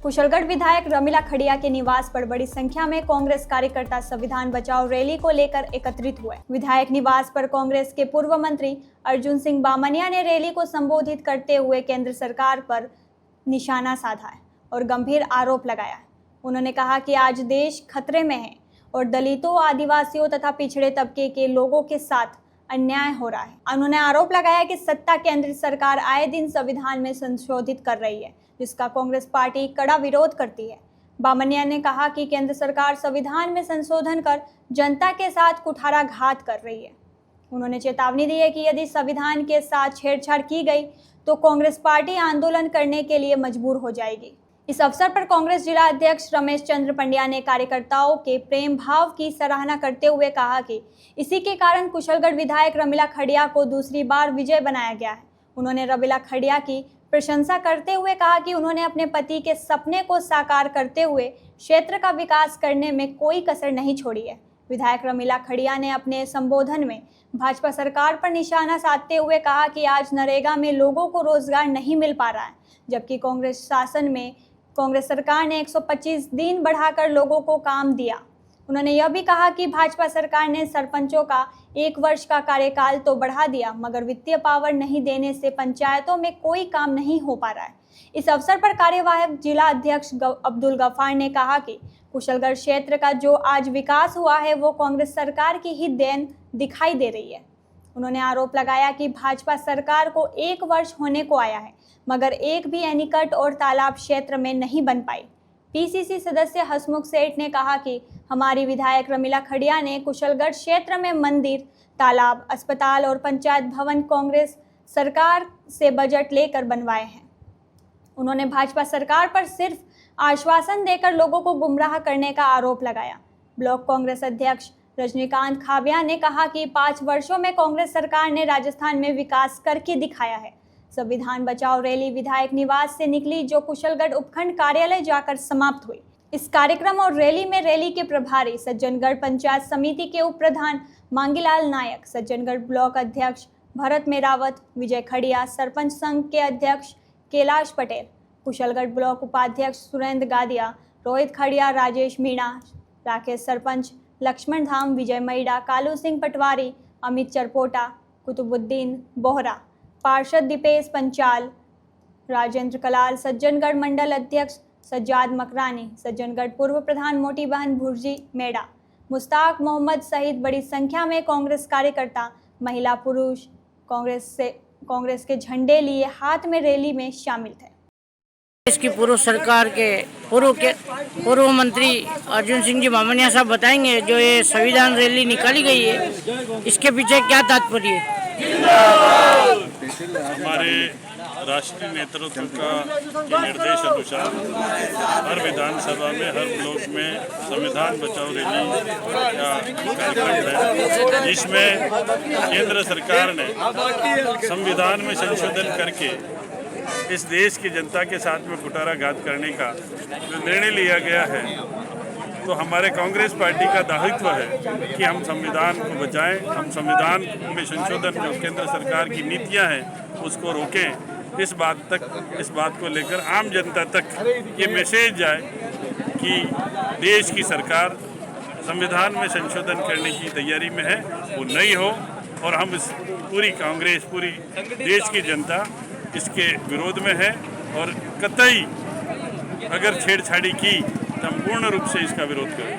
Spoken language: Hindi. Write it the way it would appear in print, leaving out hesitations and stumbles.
कुशलगढ़ विधायक रमीला खड़िया के निवास पर बड़ी संख्या में कांग्रेस कार्यकर्ता संविधान बचाओ रैली को लेकर एकत्रित हुए। विधायक निवास पर कांग्रेस के पूर्व मंत्री अर्जुन सिंह बामनिया ने रैली को संबोधित करते हुए केंद्र सरकार पर निशाना साधा है और गंभीर आरोप लगाया है। उन्होंने कहा कि आज देश खतरे में है और दलितों, आदिवासियों तथा पिछड़े तबके के लोगों के साथ अन्याय हो रहा है। उन्होंने आरोप लगाया कि सत्ता केंद्र सरकार आए दिन संविधान में संशोधित कर रही है, जिसका कांग्रेस पार्टी कड़ा विरोध करती है। बामनिया ने कहा कि केंद्र सरकार संविधान में संशोधन कर जनता के साथ कुठाराघात कर रही है। उन्होंने चेतावनी दी है कि यदि संविधान के साथ छेड़छाड़ की गई तो कांग्रेस पार्टी आंदोलन करने के लिए मजबूर हो जाएगी। इस अवसर पर कांग्रेस जिला अध्यक्ष रमेश चंद्र पंड्या ने कार्यकर्ताओं के प्रेम भाव की सराहना करते हुए कहा कि इसी के कारण कुशलगढ़ विधायक रमीला खड़िया को दूसरी बार विजय बनाया गया है। उन्होंने रमीला खड़िया की प्रशंसा करते हुए कहा कि उन्होंने अपने पति के सपने को साकार करते हुए क्षेत्र का विकास करने में कोई कसर नहीं छोड़ी है। विधायक रमीला खड़िया ने अपने संबोधन में भाजपा सरकार पर निशाना साधते हुए कहा कि आज नरेगा में लोगों को रोजगार नहीं मिल पा रहा है, जबकि कांग्रेस शासन में कांग्रेस सरकार ने 125 दिन बढ़ाकर लोगों को काम दिया। उन्होंने यह भी कहा कि भाजपा सरकार ने सरपंचों का 1 वर्ष का कार्यकाल तो बढ़ा दिया, मगर वित्तीय पावर नहीं देने से पंचायतों में कोई काम नहीं हो पा रहा है। इस अवसर पर कार्यवाहक जिला अध्यक्ष अब्दुल गफार ने कहा कि कुशलगढ़ क्षेत्र का जो आज विकास हुआ है वो कांग्रेस सरकार की ही देन दिखाई दे रही है। उन्होंने आरोप लगाया कि भाजपा सरकार को 1 वर्ष होने को आया है, मगर एक भी एनीकट और तालाब क्षेत्र में नहीं बन पाई। पीसीसी सदस्य हसमुख सेठ ने कहा कि हमारी विधायक रमीला खड़िया ने कुशलगढ़ क्षेत्र में मंदिर, तालाब, अस्पताल और पंचायत भवन कांग्रेस सरकार से बजट लेकर बनवाए हैं। उन्होंने भाजपा सरकार पर सिर्फ आश्वासन देकर लोगों को गुमराह करने का आरोप लगाया। ब्लॉक कांग्रेस अध्यक्ष रजनीकांत खाबिया ने कहा कि 5 वर्षों में कांग्रेस सरकार ने राजस्थान में विकास करके दिखाया है। संविधान बचाओ रैली विधायक निवास से निकली, जो कुशलगढ़ उपखंड कार्यालय जाकर समाप्त हुई। इस कार्यक्रम और रैली में रैली के प्रभारी सज्जनगढ़ पंचायत समिति के उप प्रधान मांगीलाल नायक, सज्जनगढ़ ब्लॉक अध्यक्ष भरत मेरावत, विजय खड़िया, सरपंच संघ के अध्यक्ष कैलाश पटेल, कुशलगढ़ ब्लॉक उपाध्यक्ष सुरेंद्र गादिया, रोहित खड़िया, राजेश मीणा, राकेश सरपंच, लक्ष्मण धाम, विजय मैडा, कालू सिंह पटवारी, अमित चरपोटा, कुतुबुद्दीन बोहरा, पार्षद दीपेश पंचाल, राजेंद्र कलाल, सज्जनगढ़ मंडल अध्यक्ष सज्जाद मकरानी, सज्जनगढ़ पूर्व प्रधान मोटी बहन भुर्जी मेडा, मुश्ताक मोहम्मद सहित बड़ी संख्या में कांग्रेस कार्यकर्ता, महिला, पुरुष कांग्रेस के झंडे लिए हाथ में रैली में शामिल थे। देश की पूर्व सरकार के पूर्व मंत्री अर्जुन सिंह जी बामनिया साहब बताएंगे जो ये संविधान रैली निकाली गई है, इसके पीछे क्या तात्पर्य है? हमारे राष्ट्रीय नेतृत्व का निर्देश अनुसार हर विधानसभा में, हर ब्लॉक में संविधान बचाओ रैली का कार्यक्रम है, जिसमें केंद्र सरकार ने संविधान में संशोधन करके इस देश की जनता के साथ में कुठाराघात करने का जो निर्णय लिया गया है, तो हमारे कांग्रेस पार्टी का दायित्व है कि हम संविधान को बचाएं, हम संविधान में संशोधन जो केंद्र सरकार की नीतियां हैं उसको रोकें। इस बात को लेकर आम जनता तक ये मैसेज जाए कि देश की सरकार संविधान में संशोधन करने की तैयारी में है, वो नहीं हो, और हम इस पूरी कांग्रेस, पूरी देश की जनता इसके विरोध में है, और कतई अगर छेड़छाड़ी की तो हम पूर्ण रूप से इसका विरोध करें।